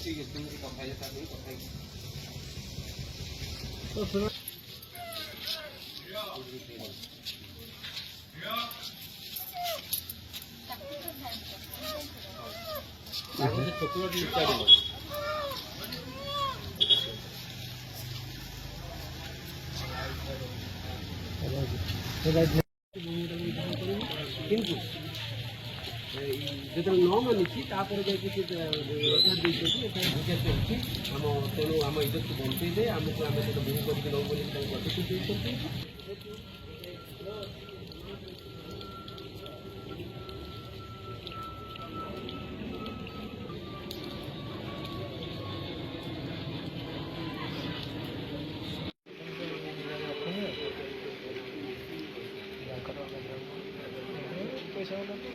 ठीक है तुम कथा ये साथ में कथा किंतु जो न मानी तेणु आम इज्जत को बंचे आमको आम सहित बोह करके नौ बोली प्रतिश्रुति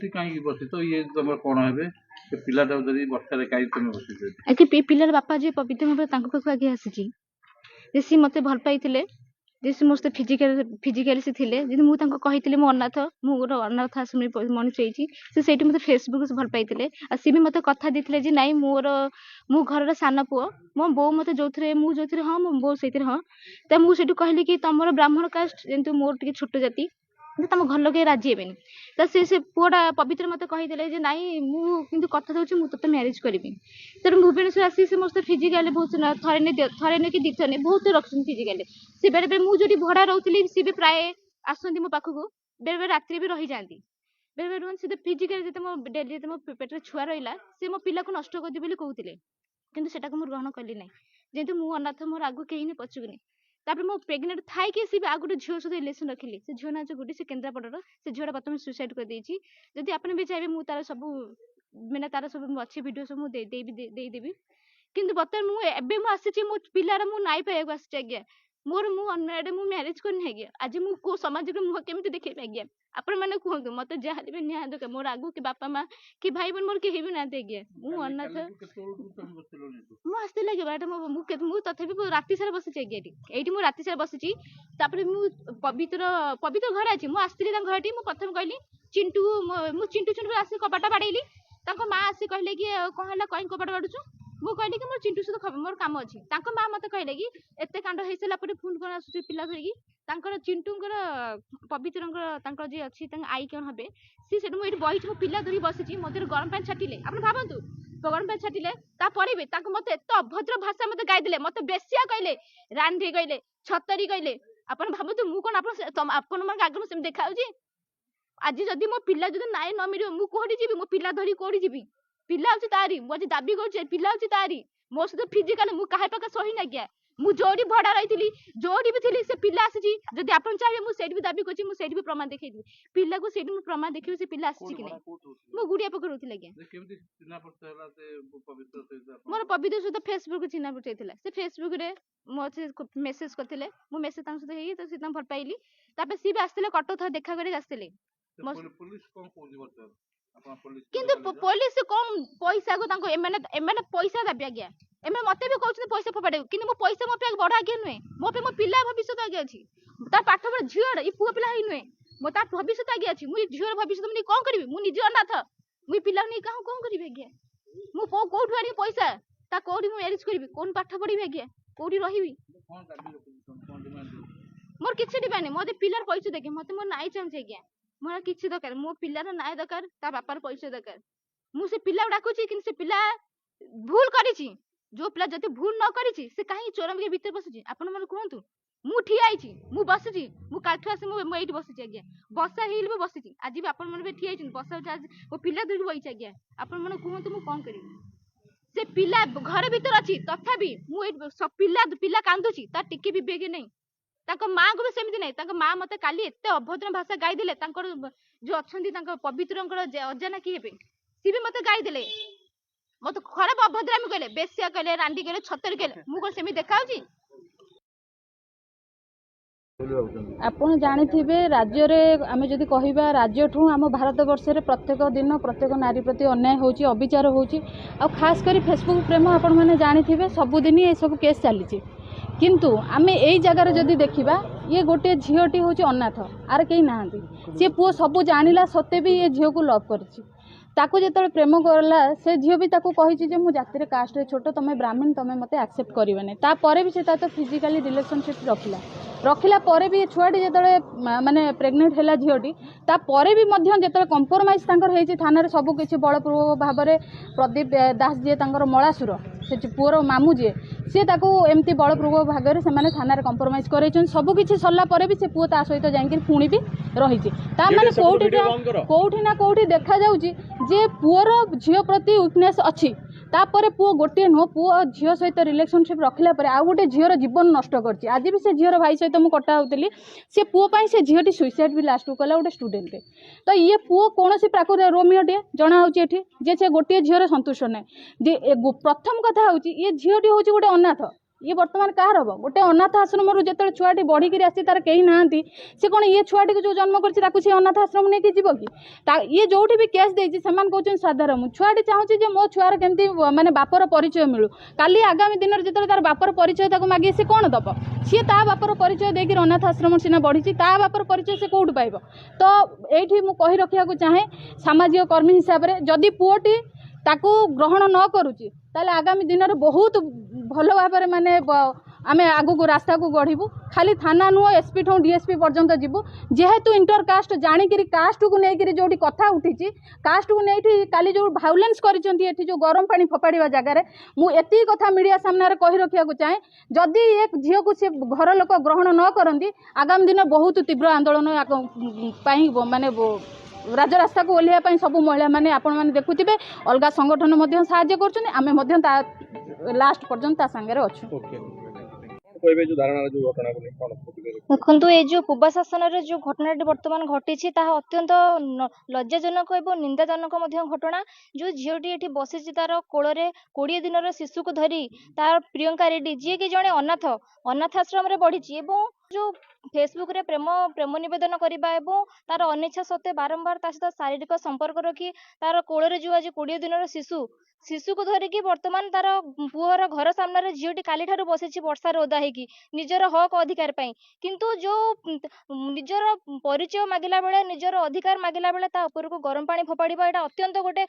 कहीं बस तो ये तुम कौन है पिलाटा जब बर्षा कहीं तुम बस पिलार बापा जी पवित्र भाव पाखक आगे आसी सी मत भल पाई सी मो सहित फिजिकाली से थे मुझे कही मो अनाथ मु गोटे अनाथ आश्रम मनुष्य से मत फेसबुक भल पाई सी भी मत कथा देते नाई मोर मो घर सान पुओ मो बो मत जो मुझे हाँ मो बो से हाँ तो मुझे कहली कि तुम ब्राह्मण कास्ट जमी मोर टे छोट जाति तुम घर लोग राजी हेनी तो से पुआटा पवित्र मत कहीदे नाई मुझे कथा दूसरी मुझे तो मैरिज करी तेणु भुवनेश्वर आसी से मत फिजिकाली बहुत थे नहीं कि दिथर नहीं बहुत रखुन फिजिकाली सी बेले बेले मुझे भड़ा रोली सी भी प्राय आसती मो पाखक बेले बेले रात्रि भी रही जाती बेले बेले रुहन सी फिजिकाली जो मो डेली मो पेट छुआ रहा सी मो पिला को नष्ट करदे कहते कि से ग्रहण कली ना जेहेतु मु अनाथ मोर आगु कहीं नहीं पचुकनी तापर मो प्रेग्नेंट थाई कि सी आ गोटे झील सहित रिलेसन रखिली से झील ना गोटे से केन्द्रापड़र से झील प्रथम सुसाइड कर देछि जदि आपने भी चाहिए मुझे तार सब मैंने तार सब अच्छी वीडियो सब मुझे देदेवी किंतु बर्तमान मुझे आसी मो पिलार मु नाई पाइबा आसी आज्ञा मोर मु अनमेरिड मु मैरिज करनी आज्ञा आज मु को समाज को मुह केମିତି देखेबी आज्ञा आपण माने कहतु मत जहाँ भी न्याय दरकार मोर आगु कि बापा माँ कि भाई बहन मोर केही भी ना आज्ञा मु अनाथ मु आसते लगे बाटा मु तथापि राति सारा बसी आज्ञा ये मु राति सारा बसी मु पवित्र पवित्र घर अच्छी मु आसती घर मु प्रथम कहली चिंटू मु चिंटू चिंटू आसी कबाटा बाड़ेली माँ आसी कहले कि कौन है कहीं कबाटा बाड़ुचु मु कहली कि मोर चिंटू सहित मोर काम अच्छी माँ मत कहले कि एत कांड हो सारा पर फोन कर आस पिला धरिकी चिंटूर पवित्र जी अच्छी आई कौन हे सी मुझे बही मो पिला धरी बसी मत गरम पानी छाटिले आप भावतु गरम पानी छाटिले मत एत अभद्र भाषा मत गाईदे मत बेसिया कहले रांधी कहले छतरी कहले आप भावतु मु कौन आपण आगे से देखा आज जदि मो पिला जो नाई न मिल मुझे जी मो पिला धरी कौड़ी जी पिला अच्छी तारी मुझे दाबी कर पिला अच्छी तारी मो सहित फिजिकाल मुझे पाखे सही ना गया मु जोड़ी भड़ा रही जोड़ी भी थी से पिला आसी जदि आप चाहिए मुझे भी दाबी कर भी प्रमाण देखी पिला को प्रमाण देखिए से पिला आसी कि मो गुड़िया पकड़ रोती मोर पवित्र सहित फेसबुक चिन्ह पचाई से फेसबुक रे मो मेसेज करते मु मेसेज सहित तो से भल पाइली सी भी आसते कटक थर देखा कर आसते किंतु पुलिस कौन पैसा को एमाने पैसा दाबी आज्ञा एमे मते भी कहउछ पैसा फोपाडे किंतु मो पैसा मो पे बड़ आज्ञा नुहे मो पे मो पिला भविष्य आज्ञा अछि तार पाठ पढ़ झियो ई पुआ पिला ही नुहे मो तार भविष्य आज्ञा अछि मु झियो भविष्य मुनी कोन करबी मु निजे अनाथ मु पिला नै काहू कोन करबी आज्ञा मु कोठु आनी पैसा ता कोठी मु मैरिज करबी कोन पाठ पढ़बी आज्ञा कोठी रहिबी मोर किछि डिबानी मोते पिलार पैसा देखे मते मोर नाई चाहूछ आज्ञा मोर किछि दरकार मो पिलार नाय दरकार ता बापार पैसा दरकार मु से पिला डाकुची कि से पिला भूल करिछि जो पिला जति भूल न करिछि से काहे चोरम के भीतर बसिछि आपण मन कहंतु मु ठिया आइछि मु बसिछि मु काठु आसे मु एठी बसिछि आज्ञा बसा हिल भी बसिछि आज भी आपण मन भी ठिया आइछि बसा आज ओ पिला धरि बइछि आज्ञा आपण मन कहंतु मु कोन करिवि से पिला घर भीतर अछि तथापि मु सब पिला कांदुछि ता टिके भी बेगे नै ତାଙ୍କ ମାଆଙ୍କୁ ବି ସେମିତି ନାହିଁ। ତାଙ୍କ ମା ମତେ କାଲି ଏତେ ଅଭଦ୍ର ଭାଷା ଗାଇଦେଲେ। ତାଙ୍କର ଯୋଉ ଅଛନ୍ତି ତାଙ୍କ ପବିତ୍ରଙ୍କର ଅଜାନା କିଏ ହେବେ, ସିଏ ବି ମତେ ଗାଇଦେଲେ। ମତେ ଖରାପ ଅଭଦ୍ରାମି କହିଲେ, ବେଶ୍ୟା କହିଲେ, ରାଣ୍ଡି କହିଲେ, ଛତରୀ କହିଲେ। ମୁଁ କଣ ସେମିତି ଦେଖାଯାଉଛି? ଆପଣ ଜାଣିଥିବେ ରାଜ୍ୟରେ ଆମେ ଯଦି କହିବା ରାଜ୍ୟଠୁ ଆମ ଭାରତ ବର୍ଷରେ ପ୍ରତ୍ୟେକ ଦିନ ପ୍ରତ୍ୟେକ ନାରୀ ପ୍ରତି ଅନ୍ୟାୟ ହେଉଛି, ଅବିଚାର ହେଉଛି। ଆଉ ଖାସ୍ କରି ଫେସବୁକ୍ ପ୍ରେମ ଆପଣମାନେ ଜାଣିଥିବେ ସବୁଦିନ ଏସବୁ କେସ୍ ଚାଲିଛି। କିନ୍ତୁ ଆମେ ଏଇ ଜାଗାରେ ଯଦି ଦେଖିବା, ଇଏ ଗୋଟିଏ ଝିଅଟି ହେଉଛି ଅନାଥ, ଆର କେହି ନାହାନ୍ତି। ସିଏ ପୁଅ ସବୁ ଜାଣିଲା ସତ୍ତ୍ୱେ ବି ଏ ଝିଅକୁ ଲଭ୍ କରିଛି। ତାକୁ ଯେତେବେଳେ ପ୍ରେମ କଲା ସେ ଝିଅ ବି ତାକୁ କହିଛି ଯେ ମୁଁ ଜାତିରେ କାଷ୍ଟରେ ଛୋଟ, ତମେ ବ୍ରାହ୍ମଣ, ତମେ ମୋତେ ଆକ୍ସେପ୍ଟ କରିବନି। ତାପରେ ବି ସେ ତା ତ ଫିଜିକାଲି ରିଲେସନସିପ୍ ରଖିଲା ପରେ ବି ଛୁଆଟି ଯେତେବେଳେ ମାନେ ପ୍ରେଗନେଣ୍ଟ ହେଲା ଝିଅଟି, ତାପରେ ବି ମଧ୍ୟ ଯେତେବେଳେ କମ୍ପ୍ରମାଇଜ୍ ତାଙ୍କର ହେଇଛି ଥାନାରେ ସବୁ କିଛି ବଳପୂର୍ବକ ଭାବରେ ପ୍ରଦୀପ ଦାସ ଯିଏ ତାଙ୍କର ମଳାସୁର, ସେ ପୁଅର ମାମୁଁ ଯିଏ, ସିଏ ତାକୁ ଏମିତି ବଳପୂର୍ବକ ଭାଗରେ ସେମାନେ ଥାନାରେ କମ୍ପ୍ରମାଇଜ୍ କରାଇଛନ୍ତି। ସବୁ କିଛି ସରିଲା ପରେ ବି ସେ ପୁଅ ତା ସହିତ ଯାଇକି ପୁଣି ବି ରହିଛି। ତା ମାନେ କୋଉଠି ନା କୋଉଠି ଦେଖାଯାଉଛି ଯେ ପୁଅର ଝିଅ ପ୍ରତି ୱିକନେସ୍ ଅଛି। ତାପରେ ପୁଅ ଗୋଟିଏ ନୁହଁ, ପୁଅ ଝିଅ ସହିତ ରିଲେସନସିପ୍ ରଖିଲା ପରେ ଆଉ ଗୋଟେ ଝିଅର ଜୀବନ ନଷ୍ଟ କରିଛି। ଆଜି ବି ସେ ଝିଅର ଭାଇ ସହିତ ମୁଁ କଥା ହେଉଥିଲି, ସେ ପୁଅ ପାଇଁ ସେ ଝିଅଟି ସୁଇସାଇଡ୍ ବି ଲାଷ୍ଟକୁ କଲା, ଗୋଟେ ଷ୍ଟୁଡେଣ୍ଟଟେ। ତ ଇଏ ପୁଅ କୌଣସି ପ୍ରାକୃତିକ ରୋମିଓଟିଏ ଜଣାହେଉଛି ଏଠି ଯେ ସେ ଗୋଟିଏ ଝିଅର ସନ୍ତୁଷ୍ଟ ନାହିଁ। ପ୍ରଥମ କଥା ହେଉଛି ଇଏ ଝିଅଟି ହେଉଛି ଗୋଟେ ଅନାଥ। ଇଏ ବର୍ତ୍ତମାନ କାହାର ହବ? ଗୋଟେ ଅନାଥ ଆଶ୍ରମରୁ ଯେତେବେଳେ ଛୁଆଟି ବଢ଼ିକିରି ଆସିଛି, ତାର କେହି ନାହାନ୍ତି, ସେ କ'ଣ ଇଏ ଛୁଆଟିକୁ ଯେଉଁ ଜନ୍ମ କରିଛି ତାକୁ ସେ ଅନାଥ ଆଶ୍ରମ ନେଇକି ଯିବ କି? ଇଏ ଯେଉଁଠି ବି କେସ୍ ଦେଇଛି ସେମାନେ କହୁଛନ୍ତି ସାଧାରଣ। ଛୁଆଟି ଚାହୁଁଛି ଯେ ମୋ ଛୁଆର କେମିତି ମାନେ ବାପର ପରିଚୟ ମିଳୁ। କାଲି ଆଗାମୀ ଦିନରେ ଯେତେବେଳେ ତାର ବାପର ପରିଚୟ ତାକୁ ମାଗିବେ, ସେ କ'ଣ ଦେବ? ସିଏ ତା ବାପର ପରିଚୟ ଦେଇକି ଅନାଥ ଆଶ୍ରମ ସିନା ବଢ଼ିଛି, ତା ବାପର ପରିଚୟ ସେ କେଉଁଠୁ ପାଇବ? ତ ଏଇଠି ମୁଁ କହି ରଖିବାକୁ ଚାହେଁ ସାମାଜିକ କର୍ମୀ ହିସାବରେ, ଯଦି ପୁଅଟି ତାକୁ ଗ୍ରହଣ ନ କରୁଛି ତାହେଲେ ଆଗାମୀ ଦିନରେ ବହୁତ ଭଲ ଭାବରେ ମାନେ ଆମେ ଆଗକୁ ରାସ୍ତାକୁ ଗଢ଼ିବୁ। ଖାଲି ଥାନା ନୁହଁ, ଏସ୍ପି ଠୁ DSP ପର୍ଯ୍ୟନ୍ତ ଯିବୁ। ଯେହେତୁ ଇଣ୍ଟରକାଷ୍ଟ ଜାଣିକିରି କାଷ୍ଟକୁ ନେଇକିରି ଯେଉଁଠି କଥା ଉଠିଛି, କାଷ୍ଟକୁ ନେଇକି କାଲି ଯେଉଁ ଭାଉଲେନ୍ସ କରିଛନ୍ତି ଏଠି ଯେଉଁ ଗରମ ପାଣି ଫୋପାଡ଼ିବା ଜାଗାରେ, ମୁଁ ଏତିକି କଥା ମିଡ଼ିଆ ସାମ୍ନାରେ କହି ରଖିବାକୁ ଚାହେଁ, ଯଦି ଏ ଝିଅକୁ ସେ ଘର ଲୋକ ଗ୍ରହଣ ନ କରନ୍ତି ଆଗାମୀ ଦିନ ବହୁତ ତୀବ୍ର ଆନ୍ଦୋଳନ ପାଇଁ ମାନେ ରାଜରାସ୍ତାକୁ ଓହ୍ଲାଇବା ପାଇଁ ସବୁ ମହିଳାମାନେ ଆପଣମାନେ ଦେଖୁଥିବେ ଅଲଗା ସଂଗଠନ ମଧ୍ୟ ସାହାଯ୍ୟ କରୁଛନ୍ତି। ଆମେ ମଧ୍ୟ ତା ଲାଷ୍ଟ ପର୍ଯ୍ୟନ୍ତ ତା ସାଙ୍ଗରେ ଅଛୁ। ଦେଖନ୍ତୁ, ଏଇ ଯୋଉ ପୂର୍ବ ଶାସନରେ ଯୋଉ ଘଟଣାଟି ବର୍ତ୍ତମାନ ଘଟିଛି ତାହା ଅତ୍ୟନ୍ତ ଲଜ୍ଜାଜନକ ଏବଂ ନିନ୍ଦାଜନକ ମଧ୍ୟ ଘଟଣା। ଯୋଉ ଝିଅଟି ଏଠି ବସିଛି ତାର କୋଳରେ 20 ଦିନର ଶିଶୁକୁ ଧରି ତାର ପ୍ରିୟଙ୍କା ରେଡ୍ଡି, ଯିଏକି ଜଣେ ଅନାଥ ଆଶ୍ରମରେ ବଢିଛି, ଏବଂ ଯୋଉ ଫେସବୁକରେ ପ୍ରେମ ନିବେଦନ କରିବା ଏବଂ ତାର ଅନିଚ୍ଛା ସତ୍ତ୍ୱେ ବାରମ୍ବାର ତା ସହିତ ଶାରୀରିକ ସମ୍ପର୍କ ରଖି ତାର କୋଳରେ ଯୋଉ ଆଜି 20 ଦିନର ଶିଶୁକୁ ଧରିକି ବର୍ତ୍ତମାନ ତାର ପୁଅର ଘର ସାମ୍ନାରେ ଝିଅଟି କାଲିଠାରୁ ବସିଛି ବର୍ଷାରେ ଓଦା ହେଇକି ନିଜର ହକ୍ ଅଧିକାର ପାଇଁ। କିନ୍ତୁ ଯୋଉ ନିଜର ପରିଚୟ ମାଗିଲା ବେଳେ, ନିଜର ଅଧିକାର ମାଗିଲା ବେଳେ ତା ଉପରକୁ ଗରମ ପାଣି ଫୋପାଡ଼ିବା, ଏଇଟା ଅତ୍ୟନ୍ତ ଗୋଟେ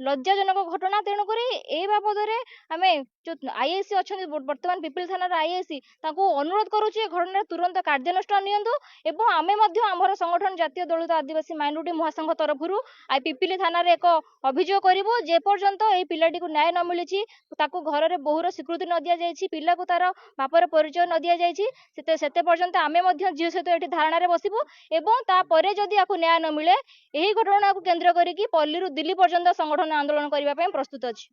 ଲଜ୍ଜାଜନକ ଘଟଣା। ତେଣୁକରି ଏଇ ବାବଦରେ ଆମେ ଯୋଉ IAC ଅଛନ୍ତି ବର୍ତ୍ତମାନ ପିପିଲି ଥାନାର IAC, ତାଙ୍କୁ ଅନୁରୋଧ କରୁଛୁ ଏ ଘଟଣାରେ ତୁରନ୍ତ କାର୍ଯ୍ୟାନୁଷ୍ଠାନ ନିଅନ୍ତୁ। ଏବଂ ଆମେ ମଧ୍ୟ ଆମର ସଂଗଠନ ଜାତୀୟ ଦଳିତ ଆଦିବାସୀ ମାଇନରିଟି ମହାସଂଘ ତରଫରୁ ପିପିଲି ଥାନାରେ ଏକ ଅଭିଯୋଗ କରିବୁ। ଯେପର୍ଯ୍ୟନ୍ତ ଏଇ ପିଲାଟିକୁ ନ୍ୟାୟ ନ ମିଳିଛି, ତାକୁ ଘରରେ ବୋହୁର ସ୍ୱୀକୃତି ନ ଦିଆଯାଇଛି, ପିଲାକୁ ତାର ବାପର ପରିଚୟ ନ ଦିଆଯାଇଛି, ସେତେ ପର୍ଯ୍ୟନ୍ତ ଆମେ ମଧ୍ୟ ଝିଅ ସହିତ ଏଠି ଧାରଣାରେ ବସିବୁ। ଏବଂ ତାପରେ ଯଦି ଆକୁ ନ୍ୟାୟ ନ ମିଳେ, ଏହି ଘଟଣାକୁ କେନ୍ଦ୍ର କରିକି ପଲ୍ଲୀରୁ ଦିଲ୍ଲୀ ପର୍ଯ୍ୟନ୍ତ ସଂଗଠନ ଆନ୍ଦୋଳନ କରିବା ପାଇଁ ପ୍ରସ୍ତୁତ ଅଛି।